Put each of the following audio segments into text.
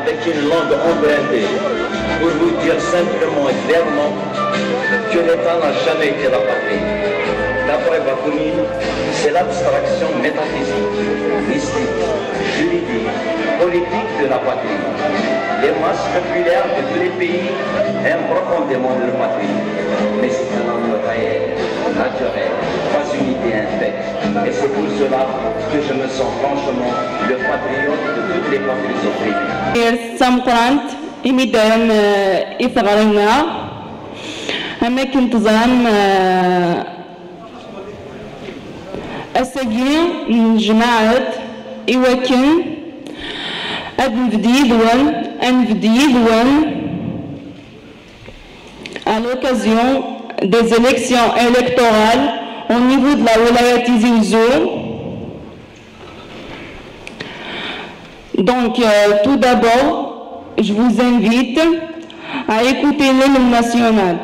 avec une langue empruntée pour vous dire simplement et clairement que l'État n'a jamais été la patrie. D'après Bakounine, c'est l'abstraction métaphysique, mystique, juridique, politique de la patrie. Les masses populaires de tous les pays aiment profondément leur patrie, mais c'est un endroit réel, naturel, pas une idée infecte. Et c'est pour cela que je me sens franchement le patriote de toutes les patries opprimées. سامقرانت إميدان إثغرنا أماكن تزرم أساقين من جماعة إواكن à l'occasion des élections électorales au niveau de la Wilaya Tizi Ouzou. Donc, tout d'abord, je vous invite à écouter l'hymne national.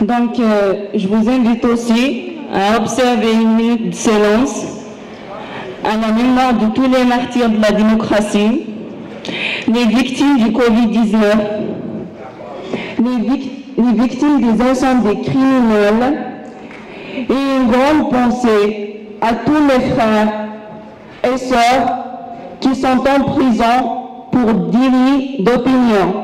Donc, je vous invite aussi à observer une minute de silence à la mémoire de tous les martyrs de la démocratie, les victimes du Covid-19, les victimes des incendies criminels et une grande pensée à tous les frères et sœurs qui sont en prison pour délit d'opinion.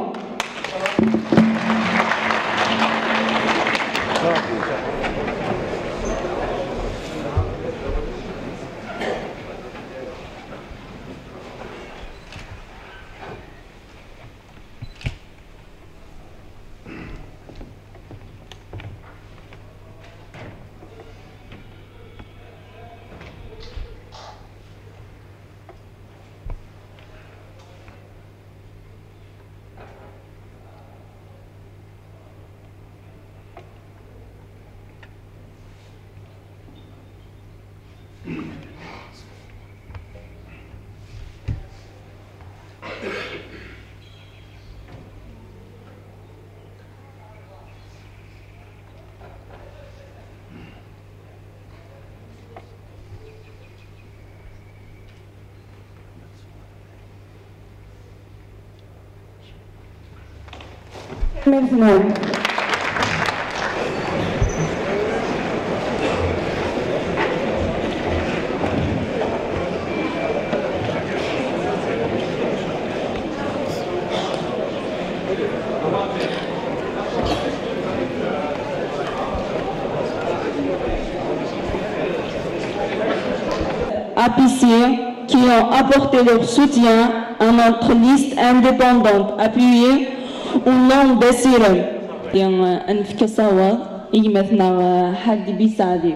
Maintenant. Apiciers qui ont apporté leur soutien à notre liste indépendante appuyée au nom d'Assirem. أنفك سوا إيمتنا حد بيساعدي.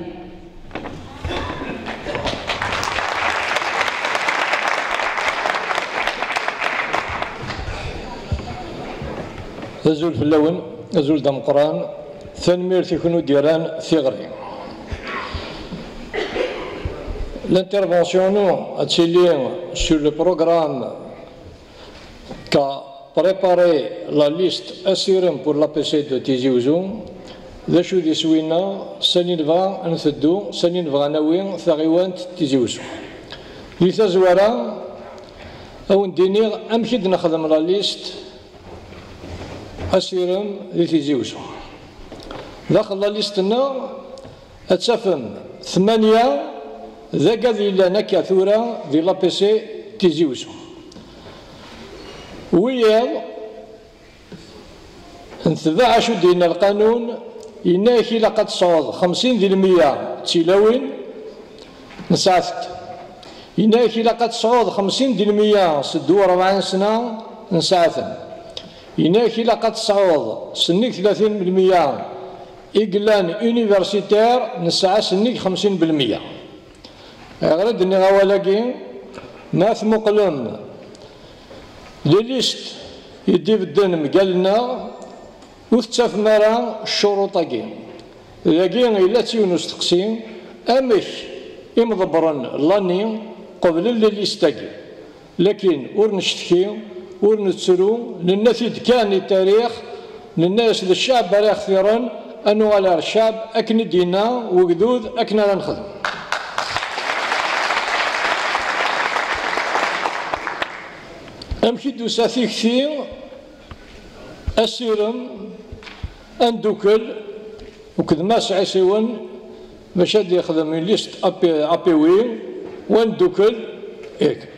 أزول في اللون أزول دم قران ثانمير تكونوا ديران ثغري. L'intervention sur le programme qu'a préparé la liste Assirem pour l'APC de Tizi Ouzou, ذا شو دي سوينا سنين نبغى نثدو سنين نبغى ناوي ثغيوانت تيزي وزو لي تزوارا او نديني امشي نخدم لا ليست اسيرم لي تيزي وزو داخل لا ليستنا اتسافم 8 ذاك ذي لنا كثورة دي لا بي سي تيزي وزو ويا نتبع شو دينا القانون إنك إلا قد صعد 50% تيلاوين نسعفت إنك إلا قد صعد 50% سدو 40 سنة نسعفن إنك إلا قد صعد سنك 30% إقلان يونيفرسيتير نسعى سنك 50% غرد إني غوالاكي ما ثمقلم ليست يدي بدن مقالنا وتتاف مرا الشروطاكي لاكي إلا تيونس تقسيم أمك إمضبرن لاني قبل الليستاكي لكن ور نشتكي ور نتسرو للناس كان التاريخ للناس للشعب راه خيرا أنو على الشعب أكن دينا وقدود أكن نخدم أمشي دوساتي كثير أسيرم أندوكل وكذا سعي سيون باش هاد يخدم ليست أبي وي واندوكل إيك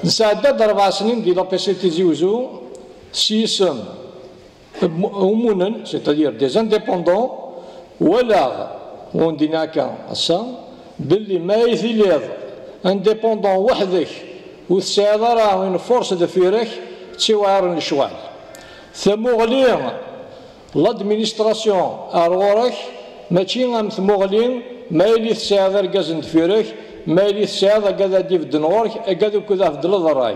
نساعد 4 سنين ديال لابي سي تيزي وزو سيسم أمونا سيتادير دي زانديبوندون ولا وندينا هكا هسا باللي ما يثيليض انديبوندون وحدك وتساعد راه من فورس دفيرك تسيوار الشوال ثموغلين لادمينستراسيون أرغورك ماشي غام ثموغلين ما يلي تساعد ركازن دفيرك ما يلي تساعد كذا ديف دنورك كذا كذا في دلضراي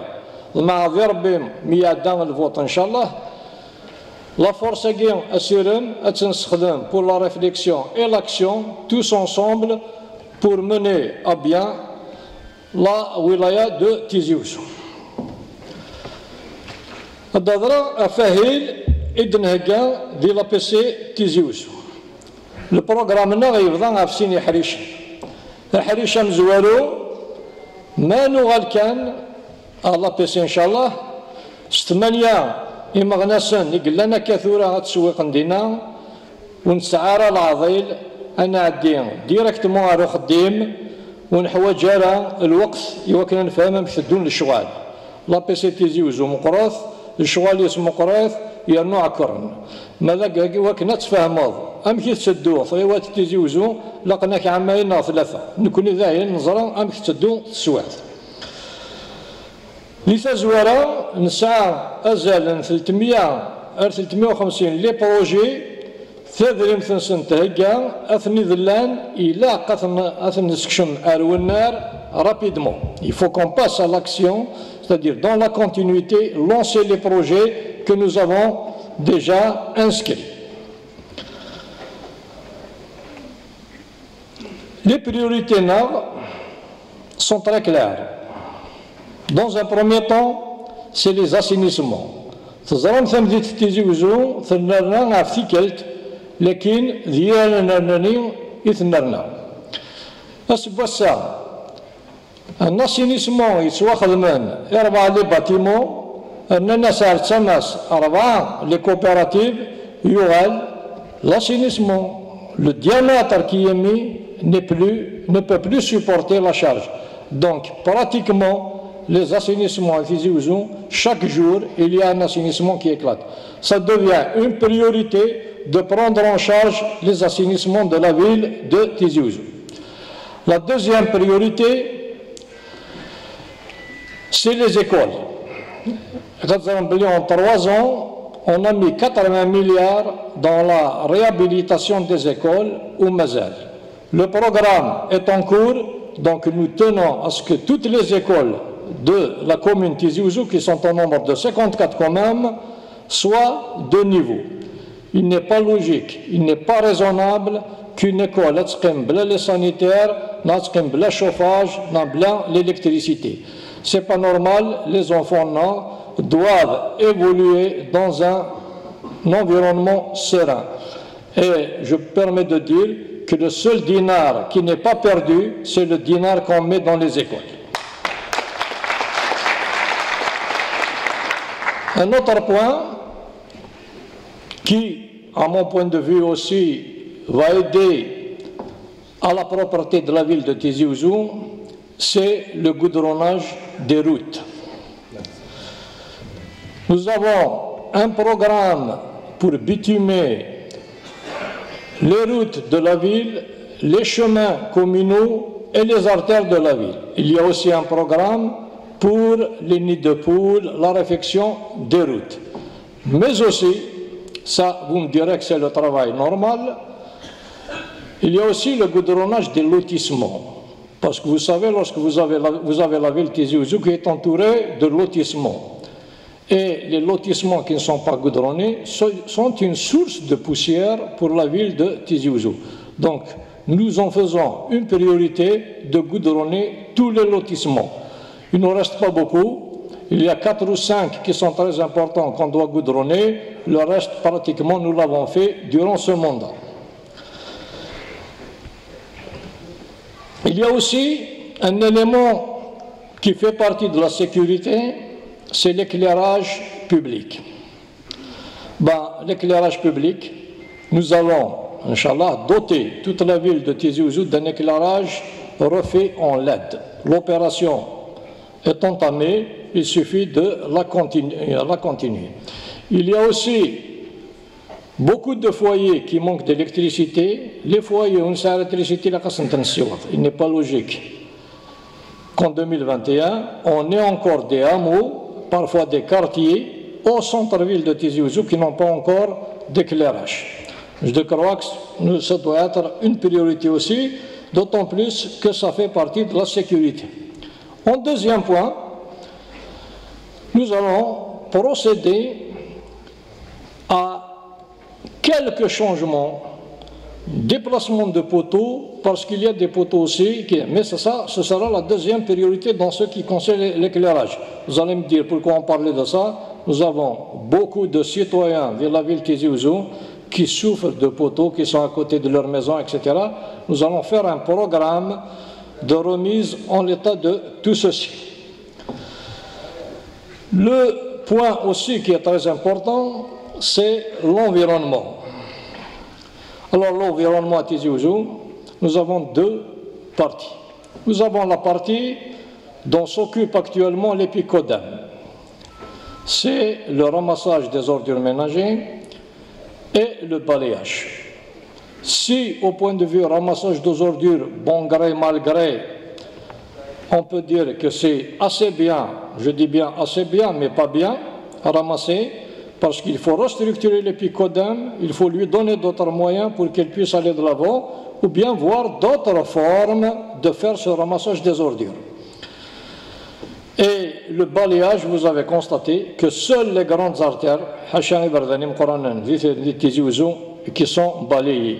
مع ذي ربي 100 دان الفوت إن شاء الله لا فورس كي أسيرم أتنستخدم pour la réflexion et l'action tous ensemble pour mener à bien la wilaya de Tizi Ouzou. الضرورة أفاهيل إذن هكا دي لابيسي تيزيوزو البروغرام نا غيبدا في سيني حريش الحريشة مزوالو ما نوغال كان لابيسي إن شاء الله ستمانية إمغناسن يقلنا كثورة غتسويق ندينا ونستعار العضيل أنا عدي ديريكتمون على خديم ونحوج على الوقت يوكلنا نفهم باش تدون للشغال لابيسي تيزيوزو مقراث الشغال يسمو مقراث يرنو عكرن ماذا وكنا تفهمض أم كي تسدو طيوات تيزيوزو لقناك عامين ثلاثة نكون ذاهين نظرا أم كي تسدو تسوات لتزوارا نسعى أزال 350 لي بروجي ثادرين ثنسن تهجا أثني ذلان إلى أثني سكشن أرونار rapidement. Il faut qu'on passe à l'action, c'est-à-dire dans la continuité, lancer les projets que nous avons déjà inscrits. Les priorités NAV sont très claires. Dans un premier temps, c'est les assainissements. تزرم ثمديت تيزيوزو ثنرنا عفتيكلت لكن ديالنا ناني يثنرنا أسبوسا الناسينيسمون يتواخذ من 4 لي باتيمون أننا سار تسمس 4 لي كوبيراتيف يغال l'assainissement, le diamètre qui est mis ne peut plus supporter la charge. Donc, pratiquement, les assainissements à Tizi-Ouzou, chaque jour, il y a un assainissement qui éclate. Ça devient une priorité de prendre en charge les assainissements de la ville de Tizi-Ouzou. La deuxième priorité, c'est les écoles. En 3 ans, on a mis 80 milliards dans la réhabilitation des écoles au Mazal. Le programme est en cours, donc nous tenons à ce que toutes les écoles de la commune Tizi-Ouzou, qui sont au nombre de 54 quand même, soient de niveau. Il n'est pas logique, il n'est pas raisonnable qu'une école ait les sanitaires, ait le chauffage, ait l'électricité. Ce n'est pas normal, les enfants doivent évoluer dans un environnement serein. Et je permets de dire que le seul dinar qui n'est pas perdu, c'est le dinar qu'on met dans les écoles. Un autre point qui, à mon point de vue aussi, va aider à la propreté de la ville de Tizi-Ouzou, c'est le goudronnage des routes. Nous avons un programme pour bitumer les routes de la ville, les chemins communaux et les artères de la ville. Il y a aussi un programme pour les nids de poules, la réfection des routes. Mais aussi, ça vous me direz que c'est le travail normal, il y a aussi le goudronnage des lotissements. Parce que vous savez, lorsque vous avez la ville Tizi-Ouzou qui est entourée de lotissements, et les lotissements qui ne sont pas goudronnés sont une source de poussière pour la ville de Tizi-Ouzou. Donc, nous en faisons une priorité de goudronner tous les lotissements. Il ne reste pas beaucoup. Il y a 4 ou 5 qui sont très importants qu'on doit goudronner. Le reste, pratiquement, nous l'avons fait durant ce mandat. Il y a aussi un élément qui fait partie de la sécurité, c'est l'éclairage public. L'éclairage public, nous allons, Inch'Allah, doter toute la ville de Tizi-Ouzou d'un éclairage refait en LED. L'opération est entamée, il suffit de la continuer. Il y a aussi beaucoup de foyers qui manquent d'électricité. Les foyers où on a l'électricité, il n'est pas logique qu'en 2021, on ait encore des hameaux, parfois des quartiers, au centre-ville de Tizi-Ouzou qui n'ont pas encore d'éclairage. Je crois que ça doit être une priorité aussi, d'autant plus que ça fait partie de la sécurité. En deuxième point, nous allons procéder à quelques changements, déplacement de poteaux, parce qu'il y a des poteaux aussi, mais ce sera la deuxième priorité dans ce qui concerne l'éclairage. Vous allez me dire pourquoi on parlait de ça. nous avons beaucoup de citoyens de la ville de Tizi Ouzou qui souffrent de poteaux, qui sont à côté de leur maison, etc. Nous allons faire un programme de remise en état de tout ceci. Le point aussi qui est très important, c'est l'environnement. Alors l'environnement à Tizi Ouzou, nous avons deux parties. Nous avons la partie dont s'occupe actuellement l'Épicodem. C'est le ramassage des ordures ménagères et le balayage. Si au point de vue ramassage des ordures, bon gré, mal gré, on peut dire que c'est assez bien, je dis bien assez bien, mais pas bien, à ramasser, parce qu'il faut restructurer l'Épicodem, il faut lui donner d'autres moyens pour qu'il puisse aller de l'avant, ou bien voir d'autres formes de faire ce ramassage des ordures. Et le balayage, vous avez constaté que seules les grandes artères, qui sont balayées.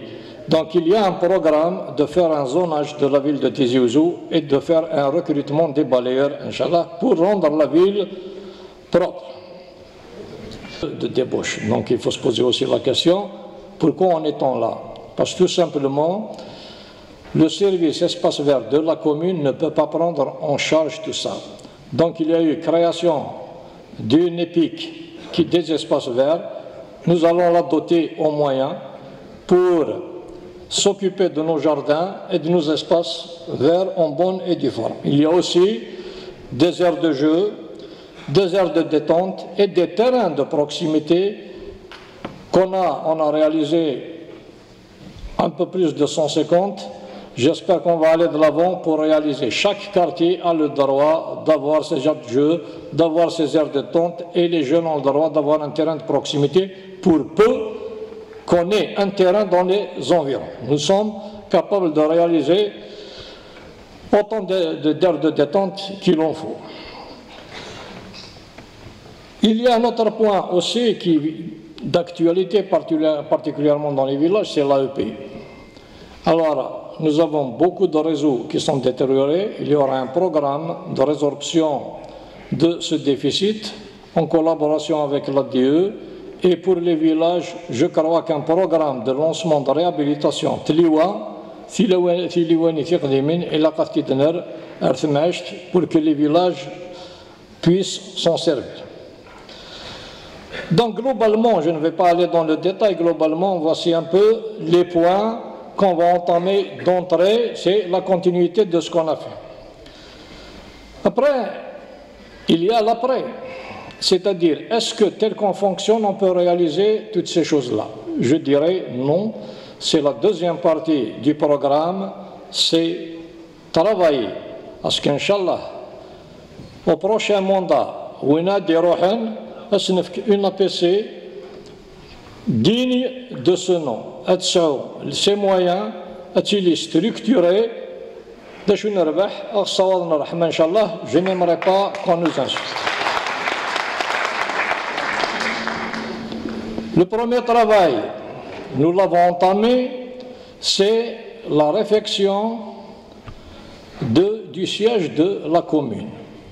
Donc il y a un programme de faire un zonage de la ville de Tizi Ouzou et de faire un recrutement des balayeurs, Inch'Allah, pour rendre la ville propre de débauche. Donc il faut se poser aussi la question, pourquoi en est-on là? Parce que tout simplement, le service espace vert de la commune ne peut pas prendre en charge tout ça. Donc il y a eu création d'une EPIC qui des espaces verts. Nous allons la doter aux moyens pour s'occuper de nos jardins et de nos espaces verts en bonne et due forme. Il y a aussi des aires de jeu, des aires de détente et des terrains de proximité on a réalisé un peu plus de 150. J'espère qu'on va aller de l'avant pour réaliser. Chaque quartier a le droit d'avoir ses aires de jeu, d'avoir ses aires de détente et les jeunes ont le droit d'avoir un terrain de proximité pour peu qu'on ait un terrain dans les environs. Nous sommes capables de réaliser autant d'aires de détente qu'il en faut. Il y a un autre point aussi d'actualité particulièrement dans les villages, c'est l'AEP. Alors, nous avons beaucoup de réseaux qui sont détériorés. Il y aura un programme de résorption de ce déficit en collaboration avec l'ADE. Et pour les villages, je crois qu'un programme de lancement de réhabilitation pour que les villages puissent s'en servir. Donc globalement, je ne vais pas aller dans le détail, globalement, voici un peu les points qu'on va entamer d'entrée, c'est la continuité de ce qu'on a fait. Après, il y a l'après. C'est-à-dire, est-ce que tel qu'on fonctionne, on peut réaliser toutes ces choses-là? Je dirais non. C'est la deuxième partie du programme, c'est travailler. Parce qu'Inch'Allah, au prochain mandat, une APC digne de ce nom. Ces moyens, est-il structuré? Je n'aimerais pas qu'on nous insiste. Le premier travail, nous l'avons entamé, c'est la réfection du siège de la commune.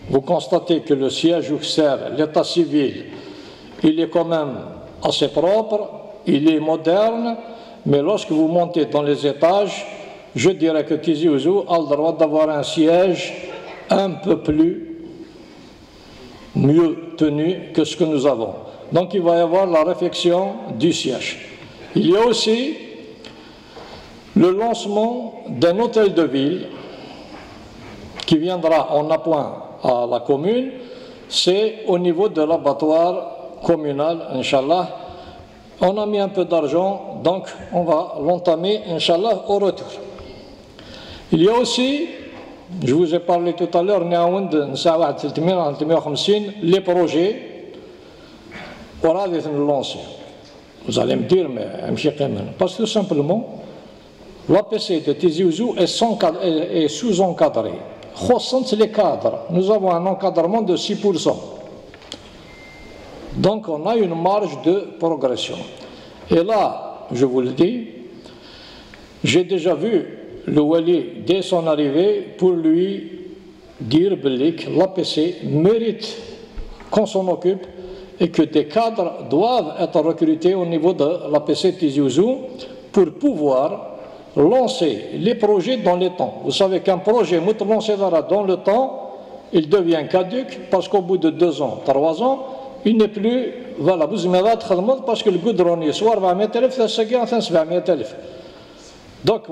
Vous constatez que le siège Uxer, l'état civil, il est quand même assez propre, il est moderne, mais lorsque vous montez dans les étages, je dirais que Tizi Ouzou a le droit d'avoir un siège un peu mieux tenu que ce que nous avons. Donc il va y avoir la réfection du siège. Il y a aussi le lancement d'un hôtel de ville qui viendra en appoint à la commune. C'est au niveau de l'abattoir communal, Inch'Allah. On a mis un peu d'argent, donc on va l'entamer, Inch'Allah, au retour. Il y a aussi, je vous ai parlé tout à l'heure, les projets. Vous allez me dire, mais parce que tout simplement, l'APC de Tizi Ouzou est sous-encadré. Les cadres, nous avons un encadrement de 6%. Donc on a une marge de progression. Et là, je vous le dis, j'ai déjà vu le Wali dès son arrivée pour lui dire que l'APC mérite qu'on s'en occupe et que des cadres doivent être recrutés au niveau de l'APC Tizi Ouzou pour pouvoir lancer les projets dans le temps. Vous savez qu'un projet lancé dans le temps, il devient caduc parce qu'au bout de 2 ans, 3 ans, il n'est plus valable. Parce que le goudron est soit 400,000, 700,000. Donc,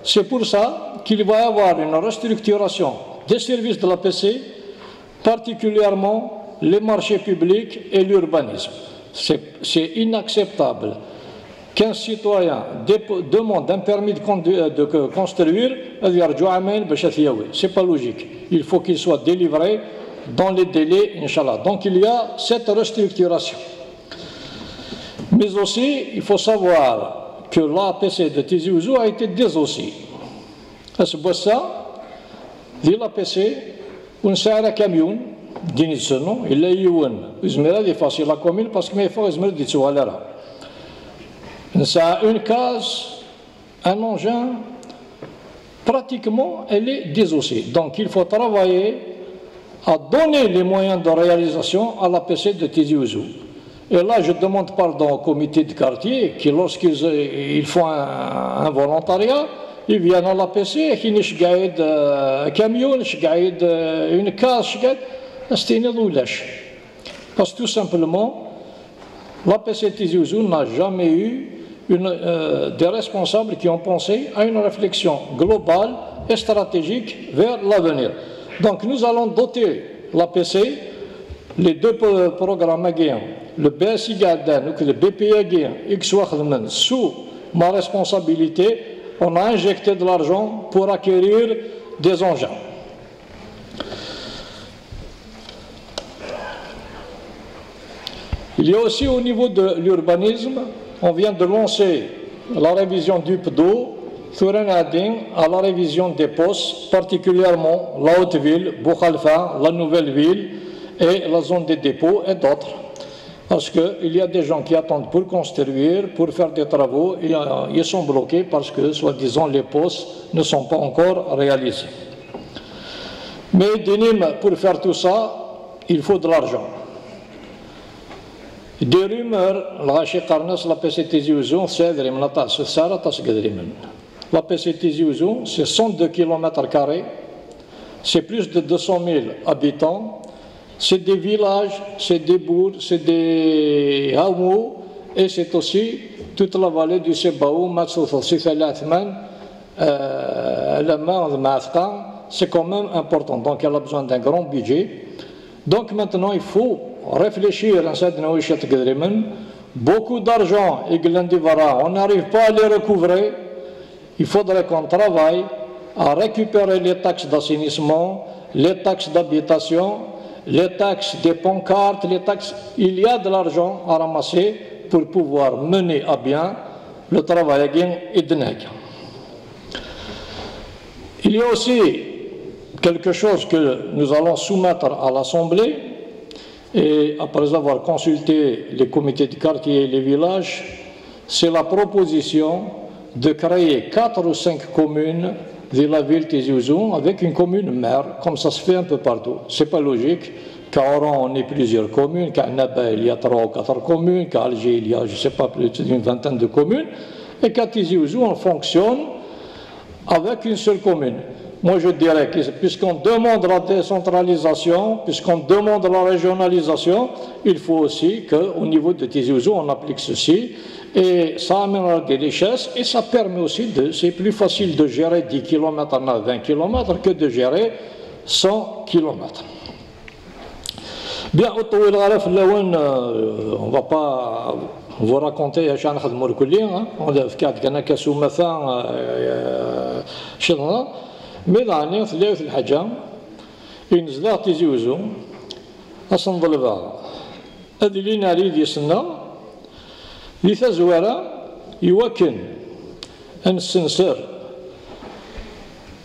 c'est pour ça qu'il va y avoir une restructuration des services de l'APC, particulièrement les marchés publics et l'urbanisme. C'est inacceptable qu'un citoyen demande un permis de construire, c'est pas logique. Il faut qu'il soit délivré dans les délais, Inch'Allah. Donc il y a cette restructuration. Mais aussi, il faut savoir que l'APC de Tizi Ouzou a été désossée. C'est ça, l'APC, on sait un camion, il est facile la commune parce qu'il faut une case, un engin, pratiquement elle est désossée. Donc il faut travailler à donner les moyens de réalisation à l'APC de Tizi Ouzou. Et là je demande pardon au comité de quartier qui lorsqu'ils font un volontariat, ils viennent à l'APC et ils ont un camion, une case, parce que tout simplement l'APC Tizi Ouzou n'a jamais eu des responsables qui ont pensé à une réflexion globale et stratégique vers l'avenir. Donc nous allons doter l'APC, les 2 programmes, le BSI Gaden ou le BPA sous ma responsabilité, on a injecté de l'argent pour acquérir des engins. Il y a aussi au niveau de l'urbanisme, on vient de lancer la révision du PDO, à la révision des postes, particulièrement la Haute-Ville, Boukhalfa, la Nouvelle-Ville et la zone des dépôts et d'autres. Parce qu'il y a des gens qui attendent pour construire, pour faire des travaux, et ils sont bloqués parce que, soi-disant, les postes ne sont pas encore réalisés. Mais pour faire tout ça, il faut de l'argent. Des rumeurs, l'APC Tizi Ouzou, l'APC Tizi Ouzou, c'est 102 km², c'est plus de 200 000 habitants, c'est des villages, c'est des bourgs, c'est des hameaux, et c'est aussi toute la vallée du Sebaou, c'est quand même important. Donc elle a besoin d'un grand budget. Donc maintenant il faut réfléchir à cette beaucoup d'argent, on n'arrive pas à les recouvrer. Il faudrait qu'on travaille à récupérer les taxes d'assainissement, les taxes d'habitation, les taxes des pancartes, les taxes. Il y a de l'argent à ramasser pour pouvoir mener à bien le travail et de nègre. Il y a aussi quelque chose que nous allons soumettre à l'Assemblée, et après avoir consulté les comités de quartier et les villages, c'est la proposition de créer 4 ou 5 communes de la ville Tizi Ouzou avec une commune maire, comme ça se fait un peu partout. Ce n'est pas logique qu'à Oran on ait plusieurs communes, qu'à Naba il y a 3 ou 4 communes, qu'à Alger il y a, je ne sais pas, plus d'une vingtaine de communes, et qu'à Tizi Ouzou on fonctionne avec une seule commune. Moi je dirais que puisqu'on demande la décentralisation, puisqu'on demande la régionalisation, il faut aussi qu'au niveau de Tizi Ouzou on applique ceci, et ça amènera des richesses, et ça permet aussi c'est plus facile de gérer 10 km à 20 km que de gérer 100 km. Bien, on ne va pas vous raconter عشان نخدموا الكلية on فكرت كنا كاسو مثلا شغلنا ميلاني ثلاث الحاجة ينزل تيزي وزو أصلا ضلبا هذه اللي ناري دي سنة اللي تزوارة يوكن السنسر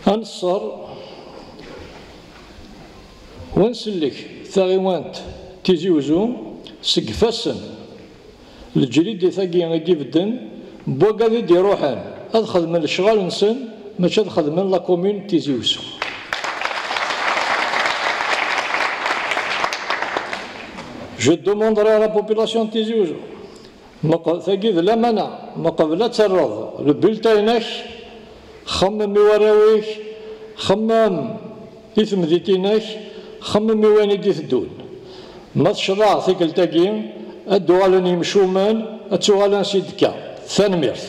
الصر ونسلك ثاغيوانت تيزي وزو سقفاسن الجريد دي ثاقي غيدي بدن بوكا دي روحان هاد خدم الشغال نسن ماشي هاد خدم لا كومون تيزي وزو Je demanderai à la population de Tizi Ouzou تاكيد لا منع ما قبل ترض البلتينك خمم وراويك خمم إثم ذيتينك خمم وين دي الدون ما تشرع ثقل تاكين الدوالن يمشومان التوالن سيدكا ثانميرث